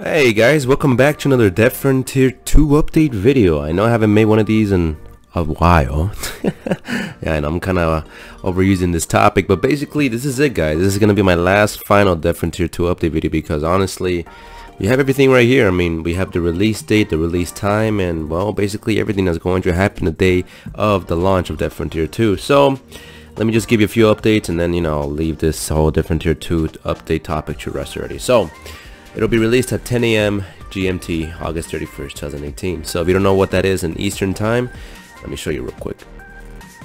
Hey guys, welcome back to another Death Frontier 2 update video. I know I haven't made one of these in a while. Yeah, and I'm kind of overusing this topic, but basically this is it, guys. This is going to be my last final Death Frontier 2 update video because honestly, we have everything right here. I mean, we have the release date, the release time, and well, basically everything that's going to happen the day of the launch of Death Frontier 2. So let me just give you a few updates and then, I'll leave this whole Death Frontier 2 update topic to rest already. So it'll be released at 10 a.m. GMT, August 31st, 2018. So if you don't know what that is in Eastern time, let me show you real quick.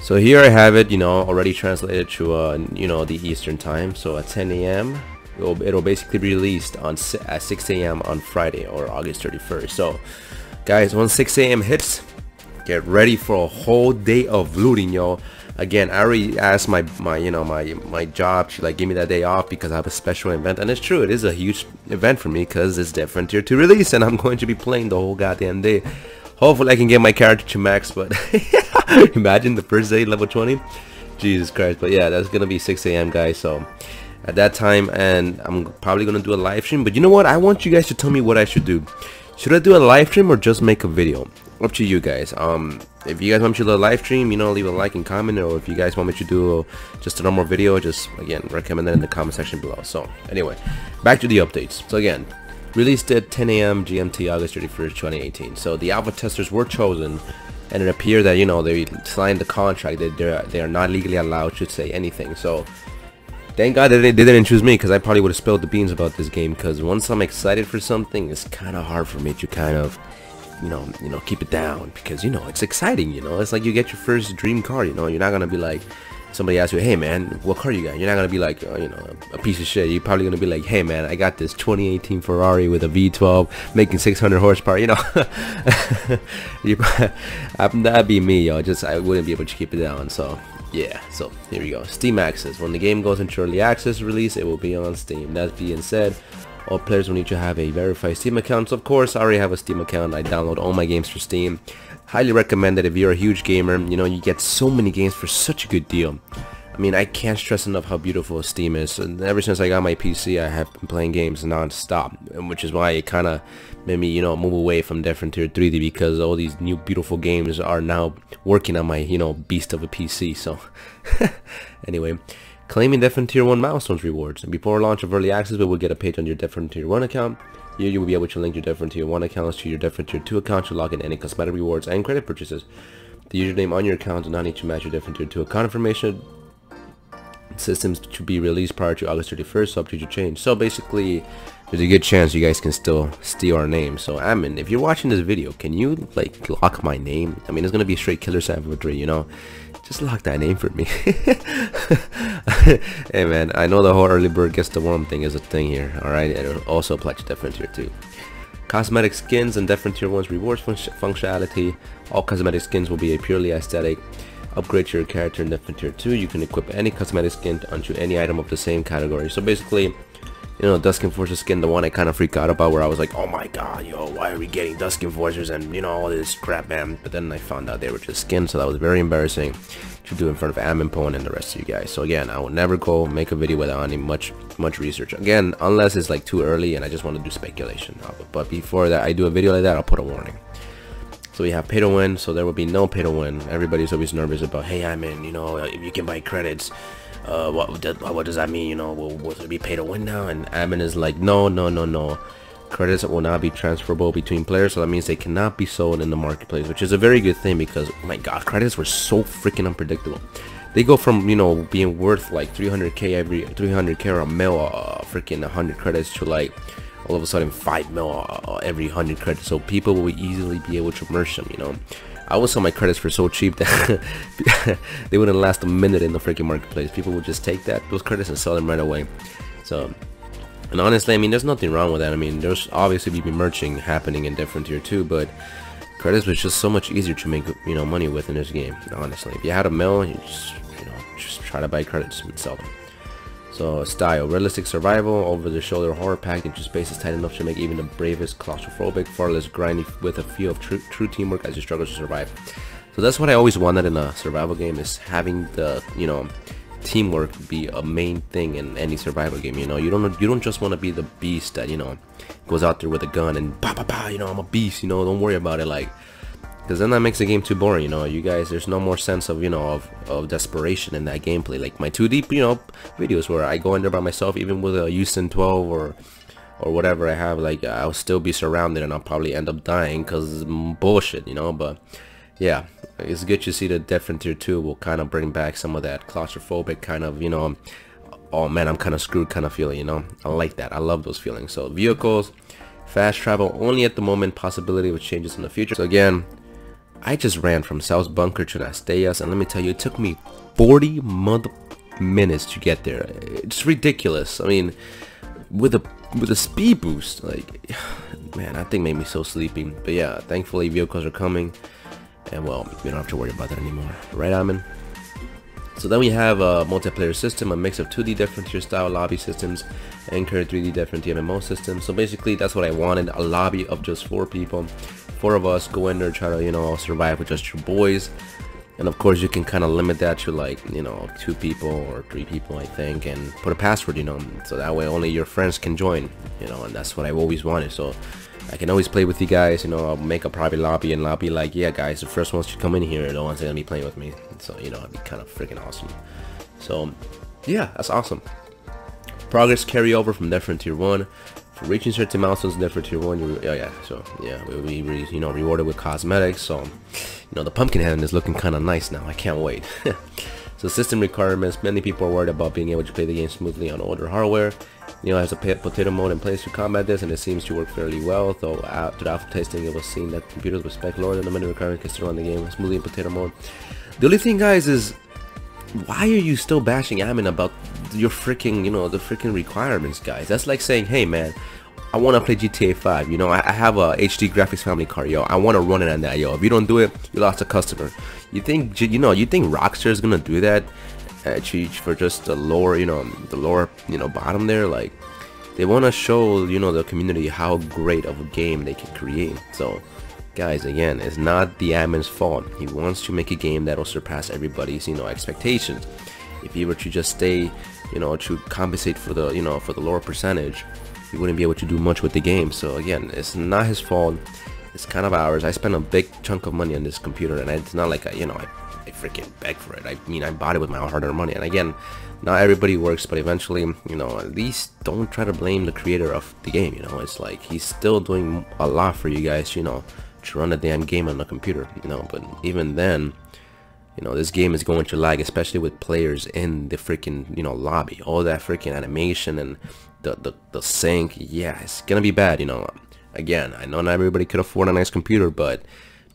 So here I have it, already translated to, the Eastern time. So at 10 a.m. it'll basically be released at 6 a.m. on Friday or August 31st. So guys, once 6 a.m. hits, get ready for a whole day of looting, yo. Again, I already asked my job to give me that day off because I have a special event, and it's true, it is a huge event for me because it's Death Frontier 2 release and I'm going to be playing the whole goddamn day. Hopefully I can get my character to max, but imagine the first day level 20, Jesus Christ. But yeah, that's gonna be 6 a.m. guys, so at that time, and I'm probably gonna do a live stream. But you know what, I want you guys to tell me what I should do. Should I do a live stream or just make a video? Up to you guys. If you guys want me to do a live stream, leave a like and comment, or if you guys want me to do just a normal video, just again recommend that in the comment section below. So anyway, back to the updates. So again, released at 10 a.m. GMT, August 31st, 2018. So the alpha testers were chosen, and it appeared that they signed the contract that they are not legally allowed to say anything. So thank God they didn't choose me, because I probably would have spilled the beans about this game, because once I'm excited for something, it's kind of hard for me to kind of keep it down, because it's exciting. It's like you get your first dream car. You're not gonna be like, somebody asks you, hey man, what car you got? You're not gonna be like a piece of shit. You're probably gonna be like, hey man, I got this 2018 Ferrari with a V12 making 600 horsepower. That'd be me, yo. I wouldn't be able to keep it down. So yeah, so here we go. Steam access. When the game goes into early access release, it will be on Steam. That being said, all players will need to have a verified Steam account. So of course, I already have a Steam account. I download all my games for Steam. Highly recommend it if you're a huge gamer. You get so many games for such a good deal. I mean, I can't stress enough how beautiful Steam is. And ever since I got my PC, I have been playing games non-stop, which is why it kind of made me, move away from Death Frontier 3D, because all these new beautiful games are now working on my, beast of a PC. So anyway, claiming Death Frontier 1 milestones rewards. And before launch of early access, we will get a page on your Death Frontier 1 account. Here you will be able to link your Death Frontier 1 accounts to your Death Frontier 2 account to log in any cosmetic rewards and credit purchases. The username on your account does not need to match your Death Frontier 2 account information. Systems to be released prior to August 31st, subject to change. So basically, there's a good chance you guys can still steal our name. So Amin, if you're watching this video, can you lock my name? I mean, it's gonna be a straight Killer Savagery, just lock that name for me. Hey man, I know the whole early bird gets the worm thing is a thing here. Alright, it'll also apply to Death Frontier 2. Cosmetic skins and Death Frontier 1's rewards functionality. All cosmetic skins will be a purely aesthetic. Upgrade your character in Death Frontier 2. You can equip any cosmetic skin onto any item of the same category. So basically, Dusk Enforcer skin, the one I kind of freaked out about, where I was like, oh my god, yo, why are we getting Dusk Enforcers and all this crap, man. But then I found out they were just skins, so that was very embarrassing to do in front of Aminpone and the rest of you guys. So again, I will never go make a video without any much research, again, unless it's too early and I just want to do speculation. But before that I do a video like that, I'll put a warning. So we have pay to win, so there will be no pay to win. Everybody's always nervous about, hey, if you can buy credits, what does that mean? Will it be pay to win now? And Amin is like, no. Credits will not be transferable between players, so that means they cannot be sold in the marketplace, which is a very good thing, because oh my god, credits were so freaking unpredictable. They go from being worth 300k every 300k or a mil, freaking 100 credits, to all of a sudden 5 mil every 100 credits. So people will easily be able to merge them. I would sell my credits for so cheap that they wouldn't last a minute in the freaking marketplace. People would just take those credits and sell them right away. So, and honestly, I mean, there's nothing wrong with that. I mean, there's obviously be merging happening in Death Frontier 2, but credits was just so much easier to make money with in this game. Honestly, if you had a mill, you just try to buy credits and sell them. So style, realistic survival, over-the-shoulder horror packed into spaces tight enough to make even the bravest claustrophobic, far less grindy, with a feel of true teamwork as you struggle to survive. So that's what I always wanted in a survival game, is having the teamwork be a main thing in any survival game. You know, you don't just want to be the beast that, you know, goes out there with a gun and bah bah bah, you know, I'm a beast, you know, don't worry about it, like, because then that makes the game too boring. You know, you guys, there's no more sense of, you know, of desperation in that gameplay. Like my 2D, you know, videos where I go in there by myself, even with a Houston 12 or whatever I have, like I'll still be surrounded and I'll probably end up dying because bullshit, you know. But yeah, it's good to see that Dead Frontier 2 will kind of bring back some of that claustrophobic kind of, you know, oh man, I'm kind of screwed kind of feeling, you know. I like that. I love those feelings. So vehicles, fast travel only at the moment, possibility of changes in the future. So again, I just ran from South Bunker to Nasteyas, and let me tell you, it took me 40 minutes to get there. It's ridiculous. I mean, with a speed boost, like, man, that thing made me so sleepy. But yeah, thankfully vehicles are coming, and well, we don't have to worry about that anymore, right, Amin? So then we have a multiplayer system, a mix of 2D Dead Frontier style lobby systems and current 3D Dead Frontier MMO systems. So basically that's what I wanted, a lobby of just 4 people. 4 of us go in there, try to, you know, survive with just your boys. And of course you can kind of limit that to, like, you know, 2 people or 3 people, I think, and put a password, you know, so that way only your friends can join, you know, and that's what I've always wanted. So I can always play with you guys, you know. I'll make a private lobby and I'll be like, yeah guys, the first ones to come in here are the ones that are gonna be playing with me. So, you know, it'd be kind of freaking awesome. So yeah, that's awesome. Progress carryover from Dead Frontier 1. For reaching certain milestones in Dead Frontier 1, we'll be you know, rewarded with cosmetics. So, you know, the pumpkin head is looking kind of nice now. I can't wait. So system requirements. Many people are worried about being able to play the game smoothly on older hardware. You know, has a potato mode in place to combat this, and it seems to work fairly well. Though after the alpha testing, it was seen that computers with spec lower than the minimum requirement can still run the game smoothly in potato mode. The only thing, guys, is why are you still bashing Amin about your freaking, you know, the freaking requirements, guys? That's like saying, hey man, I want to play GTA 5, you know, I have a HD graphics family card, yo, I want to run it on that, yo. If you don't do it, you lost a customer. You think, you know, you think Rockstar is gonna do that for just the lower, you know, bottom there? Like, they want to show, you know, the community how great of a game they can create. So guys, again, it's not the admin's fault. He wants to make a game that'll surpass everybody's, you know, expectations. If he were to just stay, you know, to compensate for the, you know, for the lower percentage, he wouldn't be able to do much with the game. So again, it's not his fault. It's kind of ours. I spent a big chunk of money on this computer, and it's not like I freaking begged for it. I mean, I bought it with my hard-earned money. And again, not everybody works, but eventually, you know, at least don't try to blame the creator of the game. You know, it's like he's still doing a lot for you guys, you know, to run a damn game on the computer, you know. But even then, you know, this game is going to lag, especially with players in the freaking, you know, lobby. All that freaking animation and the sync, yeah, it's gonna be bad, you know. Again, I know not everybody could afford a nice computer, but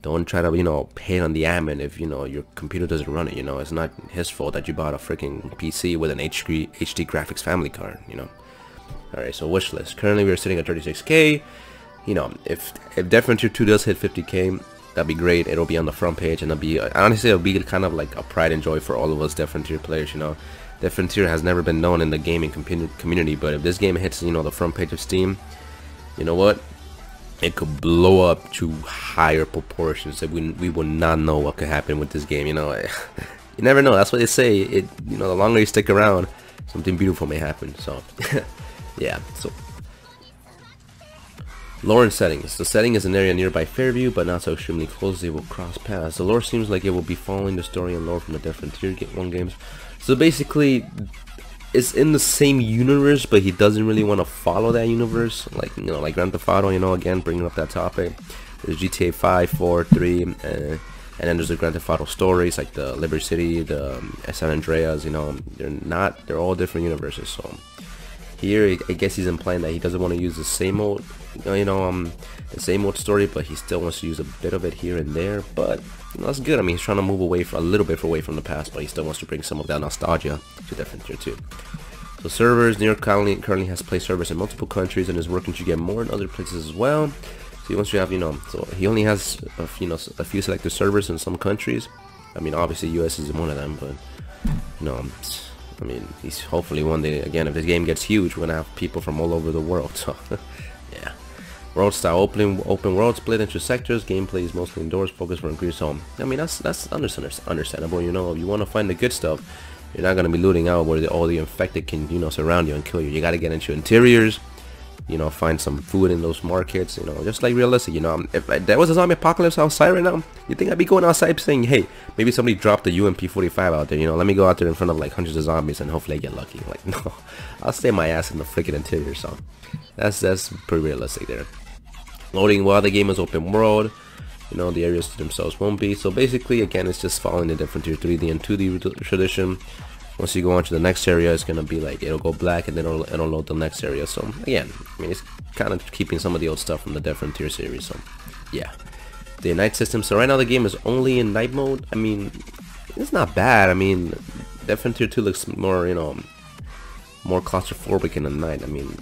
don't try to, you know, hate on the admin if, you know, your computer doesn't run it. You know, it's not his fault that you bought a freaking PC with an HD graphics family card, you know. Alright, so wish list. Currently we're sitting at 36k. You know, if Dead Frontier 2 does hit 50k, that'd be great. It'll be on the front page, and it'll be, honestly, it'll be kind of like a pride and joy for all of us Dead Frontier players, you know. Dead Frontier has never been known in the gaming community, but if this game hits, you know, the front page of Steam, you know what? It could blow up to higher proportions that we would not know what could happen with this game, you know. You never know. That's what they say. You know, the longer you stick around, something beautiful may happen. So yeah. So lore and settings. The setting is an area nearby Fairview, but not so extremely close they will cross paths. The lore seems like it will be following the story and lore from the Dead Frontier 1 games. So basically, it's in the same universe, but he doesn't really want to follow that universe, like, you know, like Grand Theft Auto, you know, again, bringing up that topic. There's GTA 5, 4, 3, and then there's the Grand Theft Auto stories, like the Liberty City, the San Andreas, you know, they're all different universes. So here, I guess he's implying that he doesn't want to use the same old, you know, the same old story, but he still wants to use a bit of it here and there. But you know, that's good. I mean, he's trying to move away a little bit away from the past, but he still wants to bring some of that nostalgia to Dead Frontier 2. So servers, New York currently has play servers in multiple countries and is working to get more in other places as well. So he wants to have, you know, so he only has a few selected servers in some countries. I mean, obviously US is one of them, but you know, I mean, he's hopefully one day, again, if this game gets huge, we're gonna have people from all over the world. So yeah. World style, open world, split into sectors. Gameplay is mostly indoors, focused for increased home. I mean, that's understandable. You know, if you want to find the good stuff, You're not gonna be looting out where all the infected can, you know, surround you and kill you. You gotta get into interiors, you know, find some food in those markets, you know, just like realistic, you know. If there was a zombie apocalypse outside right now, you think I'd be going outside saying, hey, maybe somebody dropped the UMP-45 out there, you know, let me go out there in front of like hundreds of zombies and hopefully I get lucky. Like, no, I'll stay my ass in the freaking interior. So that's pretty realistic there. Loading while the game is open world, you know, the areas themselves won't be. So basically, again, it's just following the different tier 3D and 2D tradition. Once you go on to the next area, it's gonna be like, it'll go black and then it'll load the next area. So again, I mean, it's kind of keeping some of the old stuff from the different tier series. So yeah, the night system. So right now the game is only in night mode. I mean, it's not bad. I mean, different tier 2 looks more, you know, more claustrophobic in the night. I mean,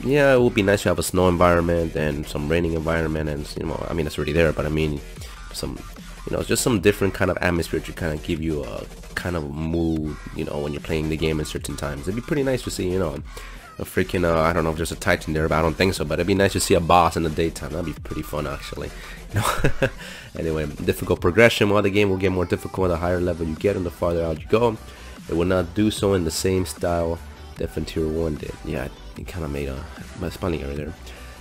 yeah, it would be nice to have a snow environment and some raining environment, and you know, I mean, it's already there, but I mean, some, you know, just some different kind of atmosphere to kind of give you a kind of mood, you know, when you're playing the game at certain times. It'd be pretty nice to see, you know, a freaking I don't know if there's a Titan there, but I don't think so, but it'd be nice to see a boss in the daytime. That'd be pretty fun, actually, you know. Anyway, difficult progression. While the game will get more difficult the higher level you get and the farther out you go, it will not do so in the same style different tier 1 did. Yeah, it kind of made a spelling error there.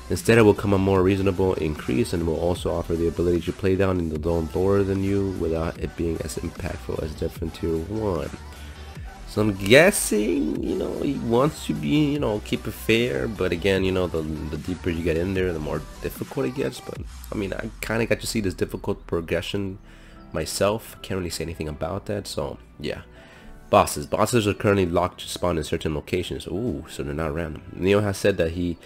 Instead, it will come a more reasonable increase and will also offer the ability to play down in the zone lower than you without it being as impactful as different tier 1. So I'm guessing, you know, he wants to be, you know, keep it fair, but again, you know, the deeper you get in there, the more difficult it gets. But I mean, I kind of got to see this difficult progression myself. Can't really say anything about that. So yeah. Bosses are currently locked to spawn in certain locations. Ooh, so they're not random. Neo has said that he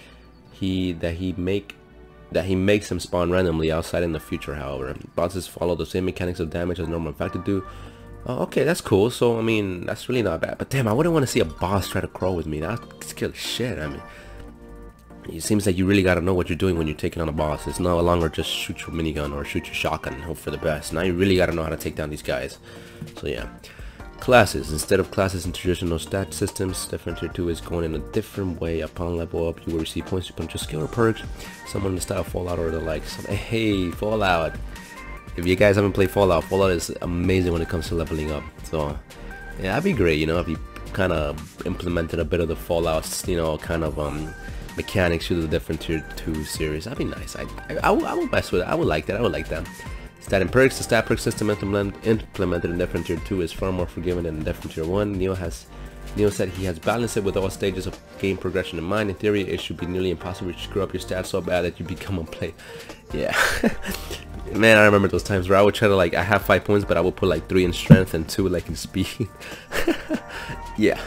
makes them spawn randomly outside in the future. However, bosses follow the same mechanics of damage as normal infected do. Oh, okay, that's cool. So I mean, that's really not bad. But damn, I wouldn't want to see a boss try to crawl with me. That scares the shit. I mean, it seems like you really got to know what you're doing when you're taking on a boss. It's no longer just shoot your minigun or shoot your shotgun and hope for the best. Now you really got to know how to take down these guys. So yeah. Classes. Instead of classes in traditional stat systems, different tier 2 is going in a different way. Upon level up, you will receive points to punch your skill or perks, someone in the style of Fallout or the like. So, hey, Fallout. If you guys haven't played Fallout, Fallout is amazing when it comes to leveling up. So yeah, that'd be great, you know, if you kind of implemented a bit of the Fallout, you know, kind of mechanics to the different tier 2 series. That'd be nice. I would mess with it. I would like that. I would like that. Stat and perks. The stat perk system implemented in different tier 2 is far more forgiving than in different tier 1. Neo said he has balanced it with all stages of game progression in mind. In theory, it should be nearly impossible to screw up your stats so bad that you become unplayable. Yeah. Man, I remember those times where I would try to, like, I have 5 points, but I would put like 3 in strength and 2 like in speed. Yeah.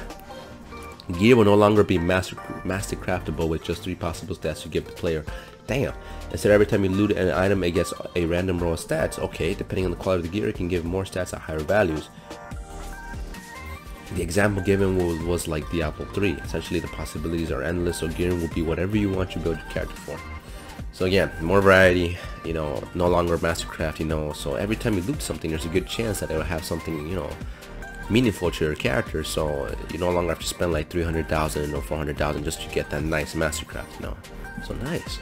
Gear will no longer be master craftable with just 3 possible stats you give the player. Damn. Instead, every time you loot an item, it gets a random row of stats. Okay, depending on the quality of the gear, it can give more stats at higher values. The example given was like Diablo 3. Essentially, the possibilities are endless, so gearing will be whatever you want to build your character for. So again, more variety, you know, no longer mastercraft, you know, so every time you loot something, there's a good chance that it will have something, you know, meaningful to your character, so you no longer have to spend like 300,000 or 400,000 just to get that nice mastercraft, you know. So nice.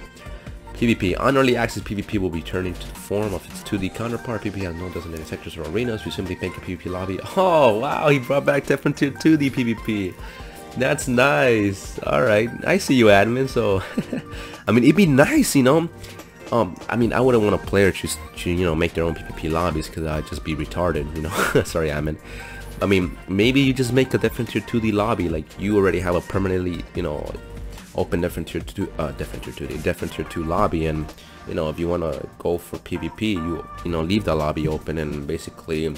PvP. On early access, PvP will be turning to the form of its 2D counterpart. PvP has no designated sectors or arenas. You simply pick a PvP lobby. Oh wow, he brought back different tier 2D PvP. That's nice. Alright, I see you, admin. So I mean, it'd be nice, you know. I mean, I wouldn't want a player to you know, make their own PvP lobbies, because I'd just be retarded, you know. Sorry, admin. I mean, maybe you just make a different tier 2D lobby, like you already have a permanently, you know, open different tier 2 lobby, and you know, if you want to go for PvP, you know, leave the lobby open, and basically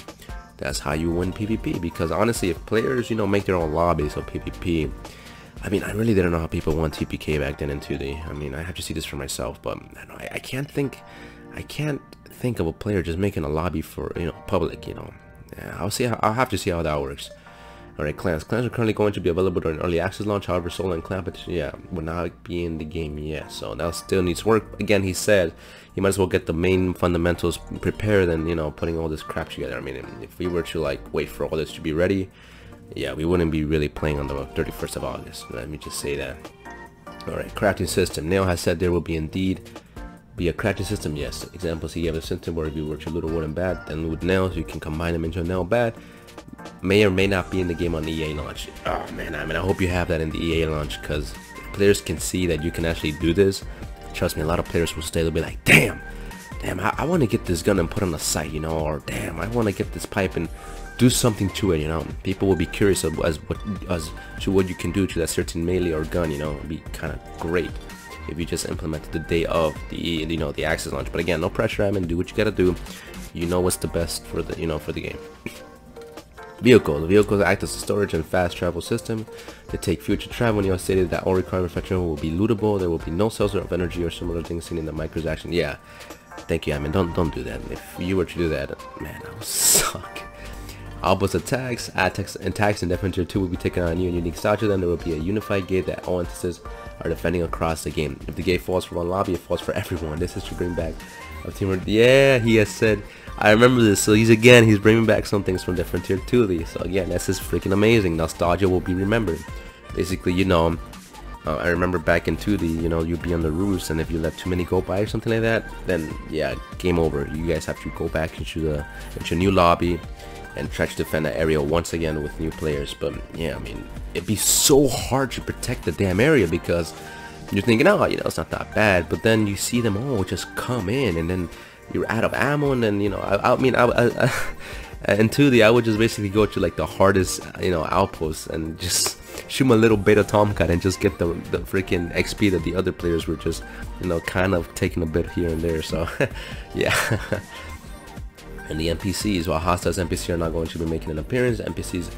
that's how you win PvP. Because honestly, if players, you know, make their own lobbies of PvP, I mean, I really didn't know how people won TPK back then in 2D. I mean, I have to see this for myself, but I can't think of a player just making a lobby for, you know, public, you know. Yeah, I'll have to see how that works. Alright, clans. Clans are currently going to be available during early access launch. However, solo and clan, but yeah, will not be in the game yet. So that still needs work. Again, he said you might as well get the main fundamentals prepared than, you know, putting all this crap together. I mean, if we were to like wait for all this to be ready, yeah, we wouldn't be really playing on the 31st of August. Let me just say that. Alright, crafting system. Neo has said there will be indeed be a crafting system? Yes. Example, so you have a system where if you work your little wooden bat, then with nails you can combine them into a nail bat. May or may not be in the game on the EA launch. Oh man, I hope you have that in the EA launch, because players can see that you can actually do this. Trust me, a lot of players will stay, they'll be like, damn, I want to get this gun and put on the site, you know, or damn, I want to get this pipe and do something to it, you know. People will be curious as to what you can do to that certain melee or gun, you know. It'd be kind of great if you just implemented the day of the, you know, the Access launch. But again, no pressure, I mean, do what you gotta do. You know what's the best for the, you know, for the game. Vehicles. Vehicles act as a storage and fast travel system. They take future travel. When you stated that all required manufacturing will be lootable, there will be no cells of energy or similar things seen in the microtransaction. Yeah, thank you. I mean, don't do that. If you were to do that, man, that would suck. Outpost attacks, attacks in Defender Tier 2 will be taken on a new and unique style to them. There will be a unified gate that all entities are defending across the game. If the gate falls for one lobby, it falls for everyone. This is to bring back a teamwork. Yeah, he has said, I remember this. So he's bringing back some things from Defender Tier 2. So again, this is freaking amazing. Nostalgia will be remembered. Basically, you know, I remember back in 2D, you know, you'd be on the roofs, and if you let too many go by or something like that, then yeah, game over. You guys have to go back into a new lobby and try to defend that area once again with new players. But yeah, I mean, it'd be so hard to protect the damn area, because you're thinking, oh, you know, it's not that bad, but then you see them all just come in, and then you're out of ammo, and then, you know, I mean, in 2D, I would just basically go to like the hardest, you know, outpost and just shoot my little beta tomcat and just get the freaking XP that the other players were just, you know, kind of taking a bit here and there. So yeah. And the NPCs, while hostiles NPCs are not going to be making an appearance, NPCs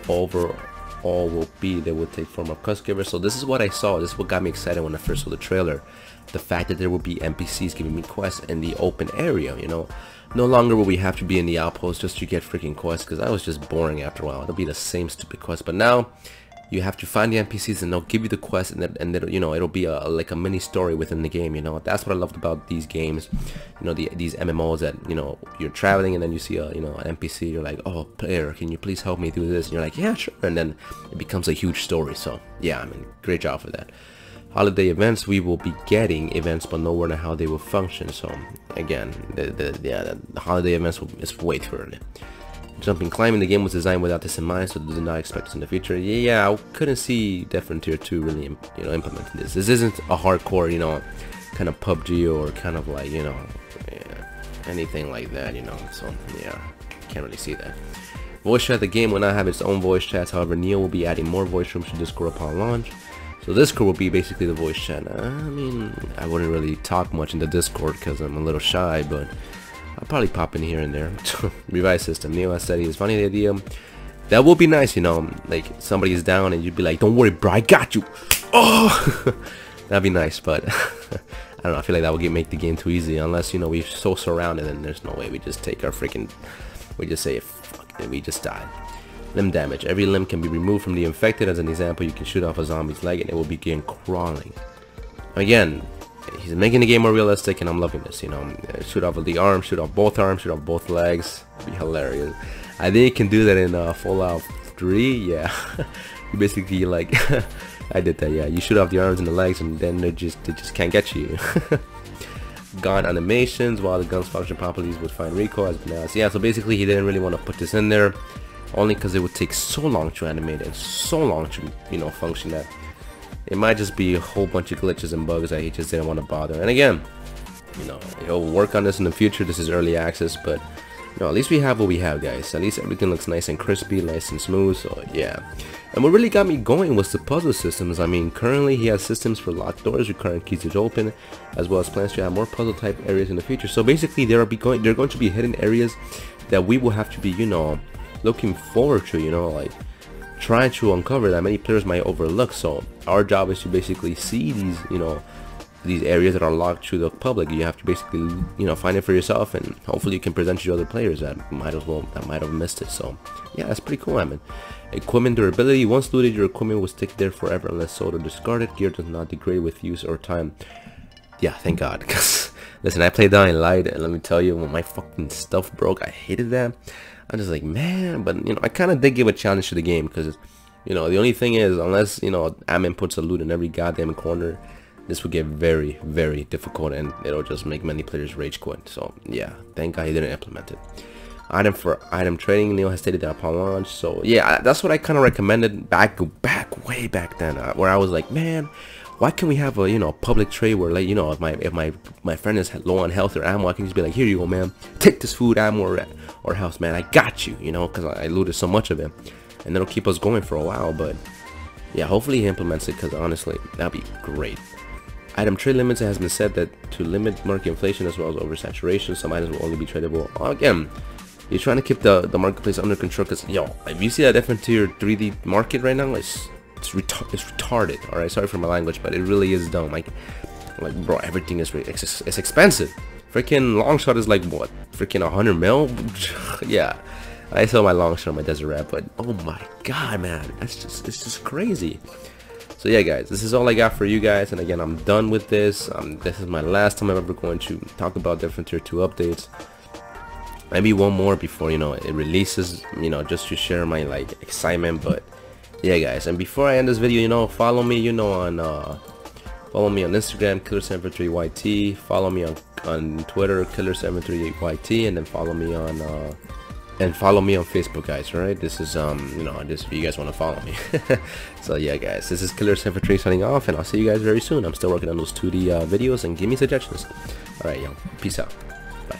overall will be, they will take form of quest givers. So this is what I saw. This is what got me excited when I first saw the trailer. The fact that there will be NPCs giving me quests in the open area, you know. No longer will we have to be in the outpost just to get freaking quests, because that was just boring after a while. It'll be the same stupid quest. But now you have to find the NPCs, and they'll give you the quest, and then you know, it'll be like a mini story within the game, you know. That's what I loved about these games, you know, these MMOs, that, you know, you're traveling and then you see a, you know, an NPC, you're like, oh, player, can you please help me do this? And you're like, yeah, sure. And then it becomes a huge story. So yeah, I mean, great job for that. Holiday events, we will be getting events, but no word on how they will function. So again, the holiday events is way too early. Jumping climbing, the game was designed without this in mind, so do not expect this in the future. Yeah, I couldn't see Defender Tier 2 really, you know, implementing this. This isn't a hardcore, you know, kind of PUBG or kind of like, you know, yeah, anything like that, you know. So yeah, can't really see that. Voice chat, the game will not have its own voice chats. However, Neo will be adding more voice rooms to Discord upon launch. So Discord will be basically the voice chat. I mean, I wouldn't really talk much in the Discord because I'm a little shy, but I'll probably pop in here and there. Revised system. Neo has said he is funny, the idea. That would be nice, you know, like somebody is down and you'd be like, don't worry, bro, I got you. Oh, that'd be nice, but I don't know. I feel like that would make the game too easy, unless, you know, we're so surrounded and there's no way. We just take our freaking, we just say, fuck it, we just die. Limb damage. Every limb can be removed from the infected. As an example, you can shoot off a zombie's leg and it will begin crawling. Again, he's making the game more realistic, and I'm loving this, you know. Shoot off the arm, shoot off both arms, shoot off both legs. It'd be hilarious. I think you can do that in Fallout 3. Yeah. You basically, like, I did that. Yeah, you shoot off the arms and the legs, and then they just can't get you. Gun animations, while the guns function properly, would find recoil as pronounced. Yeah, so basically he didn't really want to put this in there, only because it would take so long to animate and so long to, you know, function, that it might just be a whole bunch of glitches and bugs that he just didn't want to bother. And again, you know, he'll work on this in the future. This is early access, but you know, at least we have what we have, guys. At least everything looks nice and crispy, nice and smooth. So yeah. And what really got me going was the puzzle systems. I mean, currently he has systems for locked doors requiring keys to open, as well as plans to have more puzzle type areas in the future. So basically, they're going to be hidden areas that we will have to be, you know, looking forward to, you know, like trying to uncover that many players might overlook. So our job is to basically see these, you know, these areas that are locked to the public. You have to basically, you know, find it for yourself, and hopefully you can present it to other players that might have missed it. So yeah, that's pretty cool. I mean, equipment durability. Once looted, your equipment will stick there forever unless sold or discarded. Gear does not degrade with use or time. Yeah, thank God. Because listen, I played Dying Light, and let me tell you, when my fucking stuff broke, I hated that. I'm just like, man, but you know, I kind of did give a challenge to the game, because, you know, the only thing is, unless, you know, admin puts a loot in every goddamn corner, this would get very, very difficult, and it'll just make many players rage quit. So yeah, thank God he didn't implement it. Item for item trading, Neil has stated that upon launch. So yeah, that's what I kind of recommended way back then, where I was like, man, why can't we have a public trade where, like, if my friend is low on health or ammo, I can just be like, here you go, man, take this food, ammo, or health, man, I got you, because I looted so much of it, and it'll keep us going for a while. But yeah, hopefully he implements it, because honestly, that'd be great. Item trade limits, it has been said that to limit market inflation as well as oversaturation, some items will only be tradable. Again, you're trying to keep the marketplace under control, because if you see that different tier 3D market right now, it's retarded. All right, sorry for my language, but it really is dumb. Like bro, everything is it's expensive. Freaking long shot is like what, freaking 100 mil. Yeah, I sell my long shot on my desert rat, but oh my god, man, it's just crazy. So yeah, guys, this is all I got for you guys, and again, I'm done with this. This is my last time I'm ever going to talk about different tier 2 updates. Maybe one more before it releases, just to share my excitement. But yeah, guys, and before I end this video, follow me on Instagram, Killer738YT, follow me on Twitter, Killer738YT, and then follow me on Facebook, guys. All right, this is just if you guys want to follow me. So yeah, guys, this is Killer738 signing off, and I'll see you guys very soon. I'm still working on those 2D videos, and give me suggestions. All right, yo, peace out. Bye.